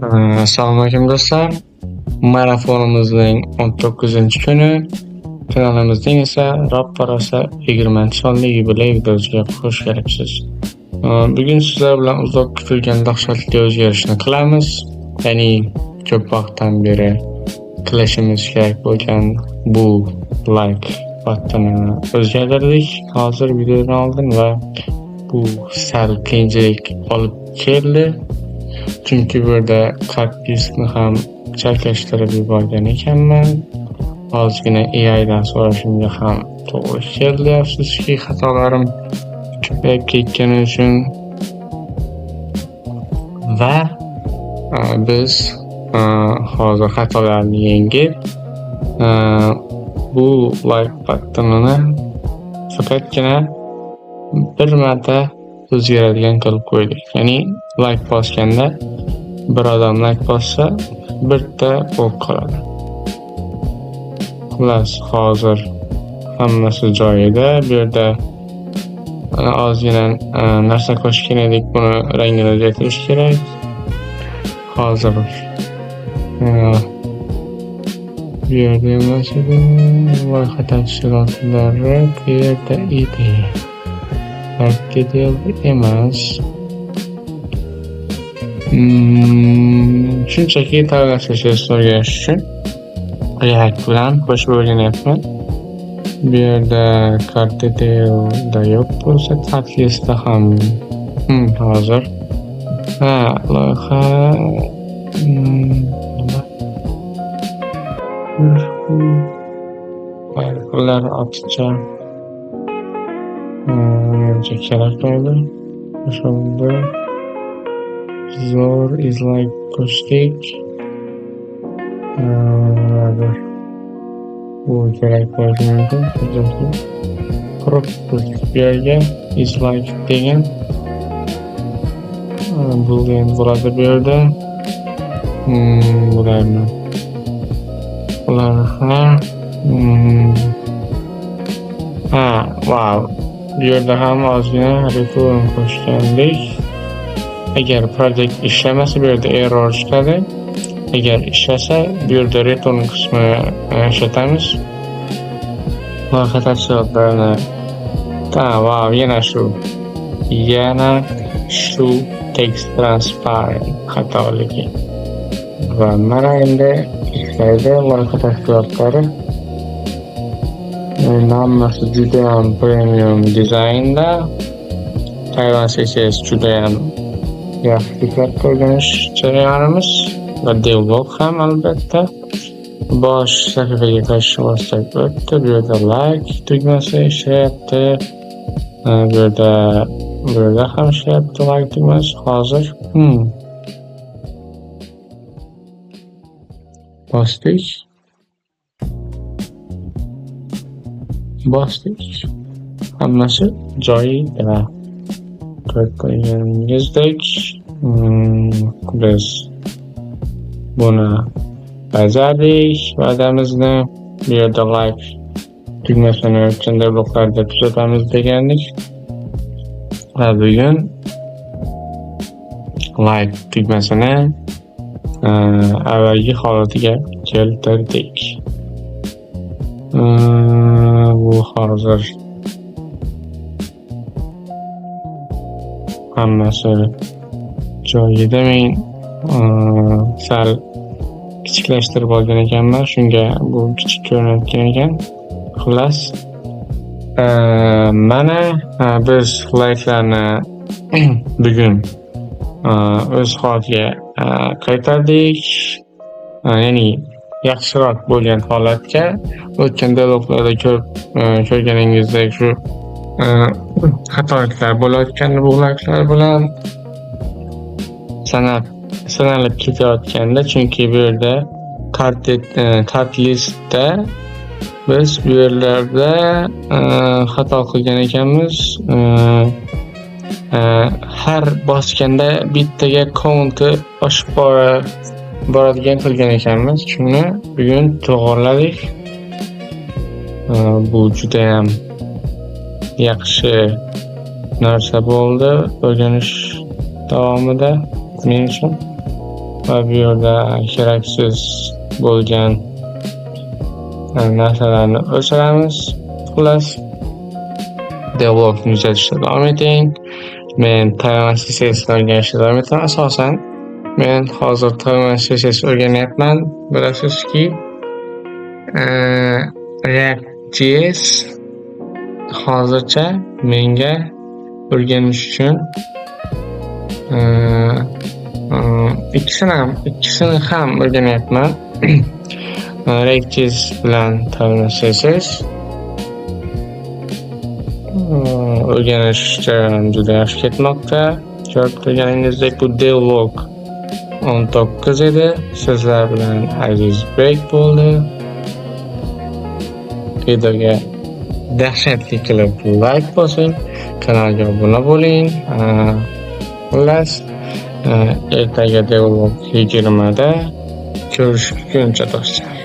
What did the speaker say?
Assalomu alaykum do'stlar. Marafonimizning 19-kuni kanalimizning esa Rappa rosa 20-sonli yubiley videosiga xush kelibsiz. Bugun sizlar bilan uzoq kutilgan dahshatli o'zgarishni qilamiz. Ya'ni ko'p vaqtdan beri qilishimiz kerak bo'lgan bu like buttonini o'zgartirdik. Hozir videodan oldin va bu sal qiyinchilik olib keldi. Chunki bu yerda kartdiskni ham chalkashtirib yuborgan ekanman. Ozgina AIdan so'rashimga ham to'g'ri keldi. Afsuski xatolarim ko'payib ketgani uchun va biz hozir xatolarni yengib bu like buttonini faqatgina bir marta o'zgaradigan qilib qo'ydik. Ya'ni like bosganda bir odam like bossa bitta bo'lib qoladi. Xullas, hozir hammasi joyida. Bu yerda ozgina narsa qo'shgan edik, buni rangini o'zgartirish kerak. Hozir bu yerda emas edi, loyiha tafsilotlari bu yerda edi. Bakterial emas. Shunchaki tanlashni o'rganish uchun React bilan qo'shib o'rganyapman. Bu yerda Cartdetail'da yo'q bo'lsa, Catalyst'da ham hozir loyiha fayllar ortiqcha kerak bo'ldi. O'shanda zo'r izlay qo'shdik. Bu kerak bo'lishi mumkin. Quruq bu yerga izlay degan boolean bo'ladi bu yerda. Bularni wow. Bu yerda ham ozgina return qo'shgandik. Agar project ishlamasa bu yerda error chiqadi. Agar ishlasa bu yerda return qismini ishlatamiz. Loyiha tafsilotlarini yana shu text transparent xatoligi. Va mana endi ishlaydi loyiha tafsilotlari. Hammasi juda ham premium dizaynda. Tayvan CSS juda ham yaxshi diqqat o'rganish jarayonimiz va devlog ham albatta. Bosh sahifaga qaytishni bossak o'tdi. Bu yerda like tugmasi ishlayapti. Bu yerda ham ishlayapti like tugmasi. Hozir bosdik. Hammasi joyida. Ko'rganingizdek biz buni bajardik. Va'damizni bu yerda like tugmasini o'tgan bloklarda kuzatamiz degandik. Va bugun like tugmasini avvalgi holatiga keltirdik. Bu hozir hammasi joyida. Men sal kichiklashtirib olgan ekanman, shunga bu kichik ko'rinayotgan ekan. Xullas, mana biz like'larni bugun o'z holatiga qaytardik. Ya'ni yaxshiroq bo'lgan holatga. O'tgan dialoglarda ko'rganingizdek shu xatoliklar bo'layotgan bu like'lar bilan sanalib ketayotganda, chunki bu yerda Catalyst'da biz bu yerlarda xato qilgan ekanmiz. Har bosganda bittaga count'i oshib boradigan qilgan ekanmiz. Shuni bugun to'g'irladik. Bu juda ham yaxshi narsa bo'ldi o'rganish davomida men uchun. va bu yerda keraksiz bo'lgan narsalarni o'chiramiz. Xullas, devlogni kuzatishda davom eting. Men Tayvan CSS o'rganishda davom etaman. Asosan men hozir Tayvan CSS o'rganyapman. Bilasizki, React.js hozircha menga o'rganish uchun ikkisini ham o'rganyapman. React.js bilan Tayvan CSS o'rganish jarayoni juda yaxshi ketmoqda. Ko'rib turganingizdek, bu devlog 19 edi. Sizlar bilan aziz break bo'ldi. Videoga dahshatli qilib like bosing, kanalga obuna bo'ling. Xullas, ertaga devlog 20 da ko'rishguncha do'stlar.